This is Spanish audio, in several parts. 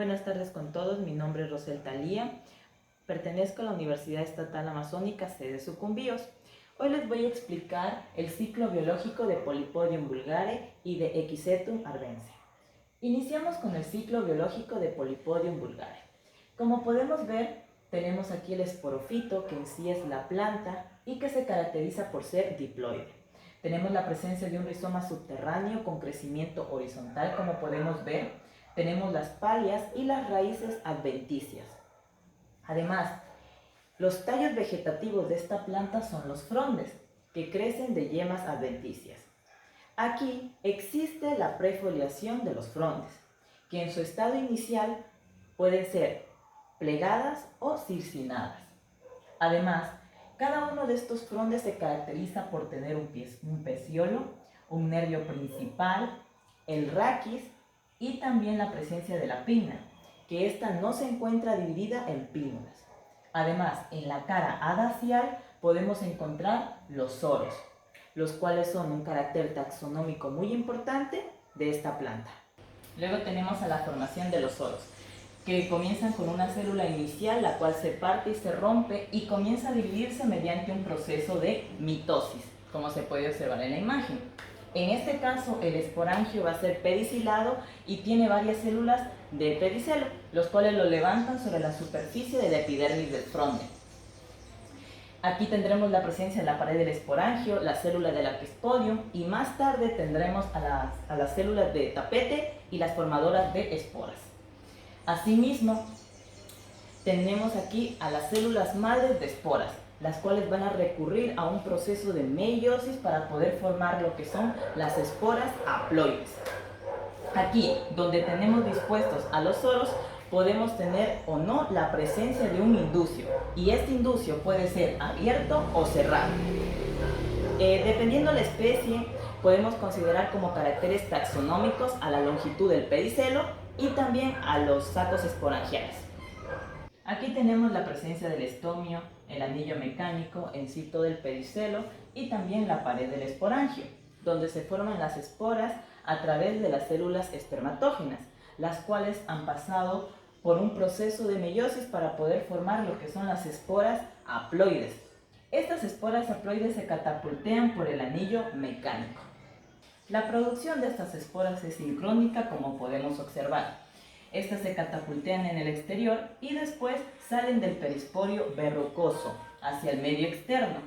Buenas tardes con todos, mi nombre es Rosel Talía, pertenezco a la Universidad Estatal Amazónica, sede Sucumbíos. Hoy les voy a explicar el ciclo biológico de Polypodium vulgare y de Equisetum arvense. Iniciamos con el ciclo biológico de Polypodium vulgare. Como podemos ver, tenemos aquí el esporofito, que en sí es la planta y que se caracteriza por ser diploide. Tenemos la presencia de un rizoma subterráneo con crecimiento horizontal, como podemos ver. Tenemos las palias y las raíces adventicias. Además, los tallos vegetativos de esta planta son los frondes, que crecen de yemas adventicias. Aquí existe la prefoliación de los frondes, que en su estado inicial pueden ser plegadas o circinadas. Además, cada uno de estos frondes se caracteriza por tener un peciolo, un nervio principal, el raquis y también la presencia de la pinna, que ésta no se encuentra dividida en pínnulas. Además, en la cara adacial podemos encontrar los soros, los cuales son un carácter taxonómico muy importante de esta planta. Luego tenemos a la formación de los soros, que comienzan con una célula inicial, la cual se parte y se rompe y comienza a dividirse mediante un proceso de mitosis, como se puede observar en la imagen. En este caso, el esporangio va a ser pedicilado y tiene varias células de pedicelo, los cuales lo levantan sobre la superficie de la epidermis del fronde. Aquí tendremos la presencia en la pared del esporangio, la célula del apispodium y más tarde tendremos a las células de tapete y las formadoras de esporas. Asimismo, tenemos aquí a las células madres de esporas, las cuales van a recurrir a un proceso de meiosis para poder formar lo que son las esporas haploides. Aquí, donde tenemos dispuestos a los soros, podemos tener o no la presencia de un inducio, y este inducio puede ser abierto o cerrado. Dependiendo la especie, podemos considerar como caracteres taxonómicos a la longitud del pedicelo y también a los sacos esporangiales. Aquí tenemos la presencia del estomio, el anillo mecánico, en sí todo el pedicelo y también la pared del esporangio, donde se forman las esporas a través de las células espermatógenas, las cuales han pasado por un proceso de meiosis para poder formar lo que son las esporas haploides. Estas esporas haploides se catapultean por el anillo mecánico. La producción de estas esporas es sincrónica, como podemos observar. Estas se catapultean en el exterior y después salen del perisporio verrucoso hacia el medio externo.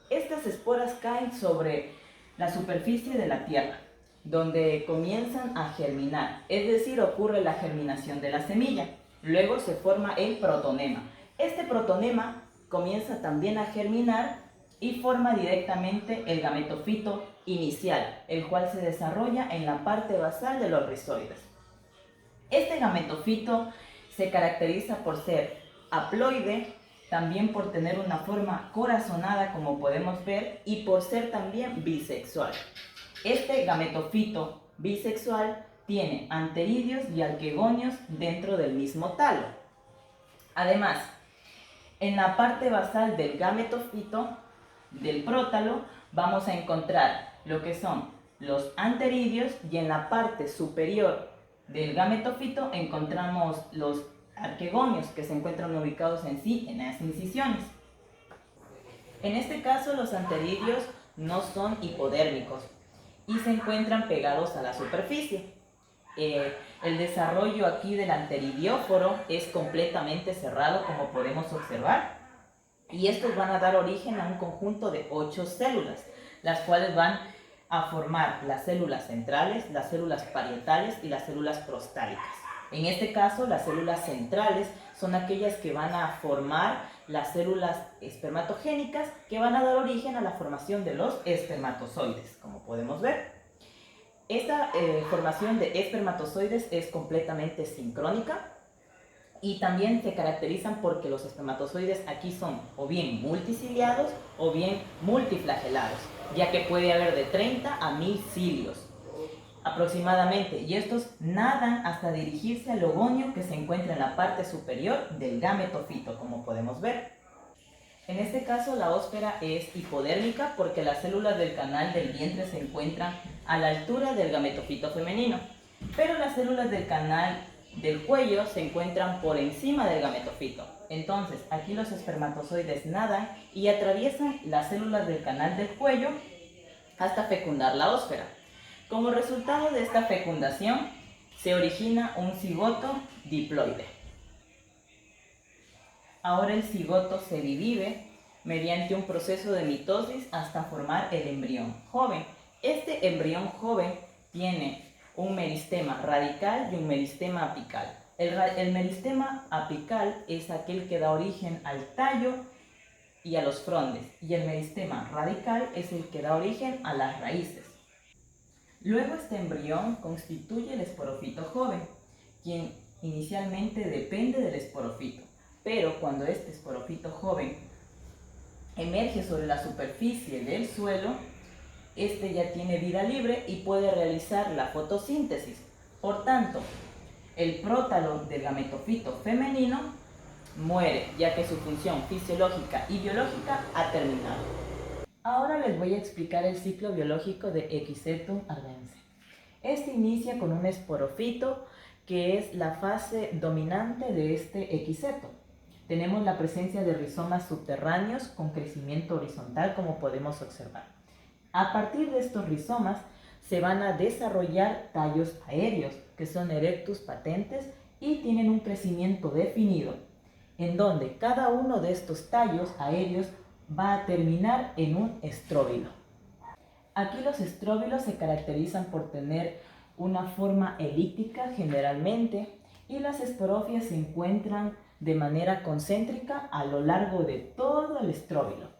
Estas esporas caen sobre la superficie de la tierra, donde comienzan a germinar, es decir, ocurre la germinación de la semilla. Luego se forma el protonema. Este protonema comienza también a germinar y forma directamente el gametofito inicial, el cual se desarrolla en la parte basal de los rizoides. Este gametofito se caracteriza por ser haploide, también por tener una forma corazonada, como podemos ver, y por ser también bisexual. Este gametofito bisexual tiene anteridios y arquegonios dentro del mismo talo. Además, en la parte basal del gametofito, del prótalo, vamos a encontrar lo que son los anteridios y en la parte superior del gametofito encontramos los arquegonios que se encuentran ubicados en sí en las incisiones. En este caso los anteridios no son hipodérmicos y se encuentran pegados a la superficie. El desarrollo aquí del anteridióforo es completamente cerrado, como podemos observar, y estos van a dar origen a un conjunto de 8 células, las cuales van a formar las células centrales, las células parietales y las células prostálicas. En este caso, las células centrales son aquellas que van a formar las células espermatogénicas que van a dar origen a la formación de los espermatozoides, como podemos ver. Esta formación de espermatozoides es completamente sincrónica y también se caracterizan porque los espermatozoides aquí son o bien multiciliados o bien multiflagelados, ya que puede haber de 30 a 1000 cilios aproximadamente, y estos nadan hasta dirigirse al ogonio que se encuentra en la parte superior del gametofito, como podemos ver. En este caso la ósfera es hipodérmica porque las células del canal del vientre se encuentran a la altura del gametofito femenino, pero las células del canal del cuello se encuentran por encima del gametofito. Entonces, aquí los espermatozoides nadan y atraviesan las células del canal del cuello hasta fecundar la ósfera. Como resultado de esta fecundación, se origina un cigoto diploide. Ahora el cigoto se divide mediante un proceso de mitosis hasta formar el embrión joven. Este embrión joven tiene un meristema radical y un meristema apical. El meristema apical es aquel que da origen al tallo y a los frondes, y el meristema radical es el que da origen a las raíces. Luego este embrión constituye el esporofito joven, quien inicialmente depende del esporofito, pero cuando este esporofito joven emerge sobre la superficie del suelo, este ya tiene vida libre y puede realizar la fotosíntesis. Por tanto, el prótalo del gametofito femenino muere, ya que su función fisiológica y biológica ha terminado. Ahora les voy a explicar el ciclo biológico de Equisetum arvense. Este inicia con un esporofito, que es la fase dominante de este equiseto. Tenemos la presencia de rizomas subterráneos con crecimiento horizontal, como podemos observar. A partir de estos rizomas se van a desarrollar tallos aéreos, que son erectus patentes y tienen un crecimiento definido, en donde cada uno de estos tallos aéreos va a terminar en un estróbilo. Aquí los estróbilos se caracterizan por tener una forma elíptica generalmente, y las esporofias se encuentran de manera concéntrica a lo largo de todo el estróbilo.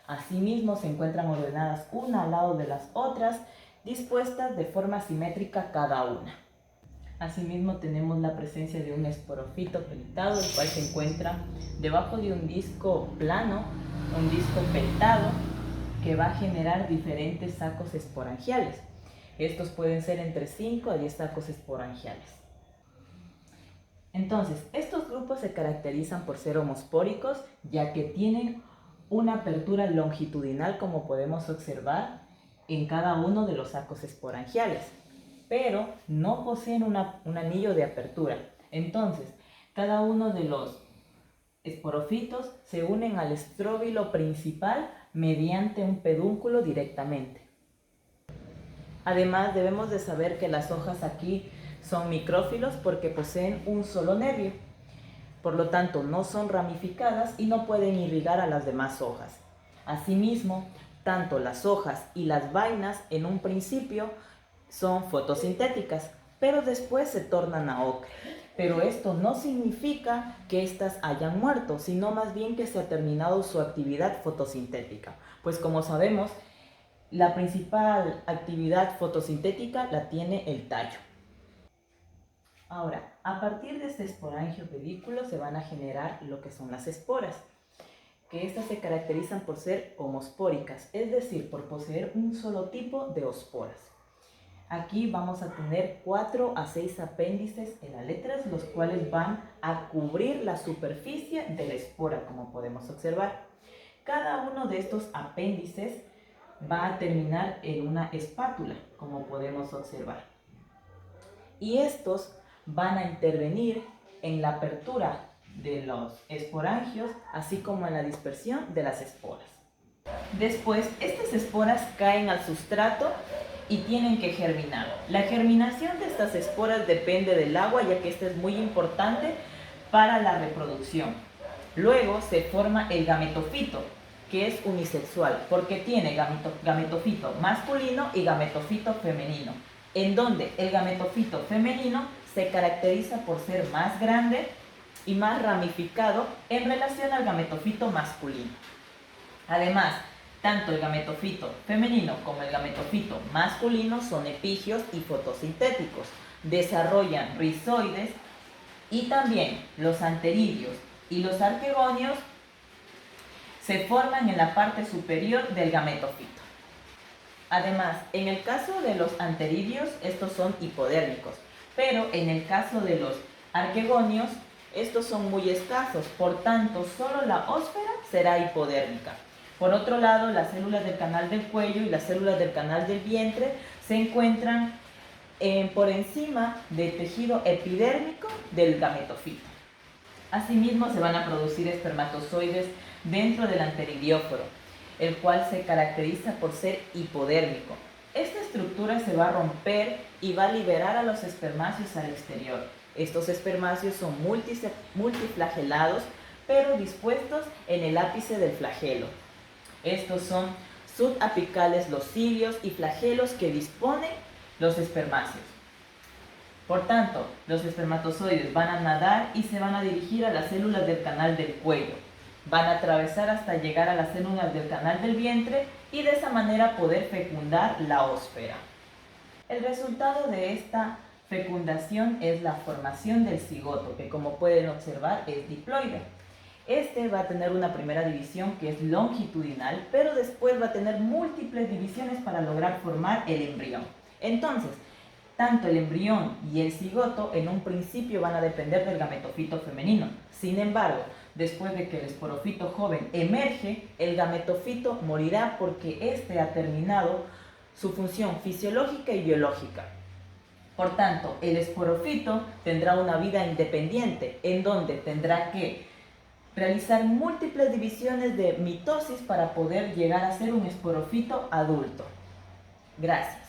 Asimismo se encuentran ordenadas una al lado de las otras, dispuestas de forma simétrica cada una. Asimismo tenemos la presencia de un esporofito peltado, el cual se encuentra debajo de un disco plano, un disco peltado, que va a generar diferentes sacos esporangiales. Estos pueden ser entre 5 a 10 sacos esporangiales. Entonces, estos grupos se caracterizan por ser homospóricos, ya que tienen una apertura longitudinal, como podemos observar en cada uno de los sacos esporangiales, pero no poseen un anillo de apertura. Entonces, cada uno de los esporofitos se unen al estróbilo principal mediante un pedúnculo directamente. Además, debemos de saber que las hojas aquí son micrófilos porque poseen un solo nervio. Por lo tanto, no son ramificadas y no pueden irrigar a las demás hojas. Asimismo, tanto las hojas y las vainas en un principio son fotosintéticas, pero después se tornan a ocre. Pero esto no significa que éstas hayan muerto, sino más bien que se ha terminado su actividad fotosintética. Pues como sabemos, la principal actividad fotosintética la tiene el tallo. Ahora, a partir de este esporangio pedículo se van a generar lo que son las esporas, que estas se caracterizan por ser homospóricas, es decir, por poseer un solo tipo de osporas. Aquí vamos a tener 4 a 6 apéndices en las letras, los cuales van a cubrir la superficie de la espora, como podemos observar. Cada uno de estos apéndices va a terminar en una espátula, como podemos observar. Y estos van a intervenir en la apertura de los esporangios, así como en la dispersión de las esporas. Después, estas esporas caen al sustrato y tienen que germinar. La germinación de estas esporas depende del agua, ya que esta es muy importante para la reproducción. Luego se forma el gametofito, que es unisexual, porque tiene gametofito masculino y gametofito femenino, en donde el gametofito femenino se caracteriza por ser más grande y más ramificado en relación al gametofito masculino. Además, tanto el gametofito femenino como el gametofito masculino son epígeos y fotosintéticos, desarrollan rizoides, y también los anteridios y los arquegonios se forman en la parte superior del gametofito. Además, en el caso de los anteridios, estos son hipodérmicos, pero en el caso de los arquegonios, estos son muy escasos, por tanto, solo la ósfera será hipodérmica. Por otro lado, las células del canal del cuello y las células del canal del vientre se encuentran por encima del tejido epidérmico del gametofito. Asimismo, se van a producir espermatozoides dentro del anteridióforo, el cual se caracteriza por ser hipodérmico. Esta estructura se va a romper y va a liberar a los espermáceos al exterior. Estos espermáceos son multiflagelados, pero dispuestos en el ápice del flagelo. Estos son subapicales los cilios y flagelos que disponen los espermáceos. Por tanto, los espermatozoides van a nadar y se van a dirigir a las células del canal del cuello. Van a atravesar hasta llegar a las células del canal del vientre y de esa manera poder fecundar la ósfera. El resultado de esta fecundación es la formación del cigoto, que como pueden observar es diploide. Este va a tener una primera división que es longitudinal, pero después va a tener múltiples divisiones para lograr formar el embrión. Entonces, tanto el embrión y el cigoto en un principio van a depender del gametofito femenino. Sin embargo, después de que el esporofito joven emerge, el gametofito morirá porque éste ha terminado su función fisiológica y biológica. Por tanto, el esporofito tendrá una vida independiente, en donde tendrá que realizar múltiples divisiones de mitosis para poder llegar a ser un esporofito adulto. Gracias.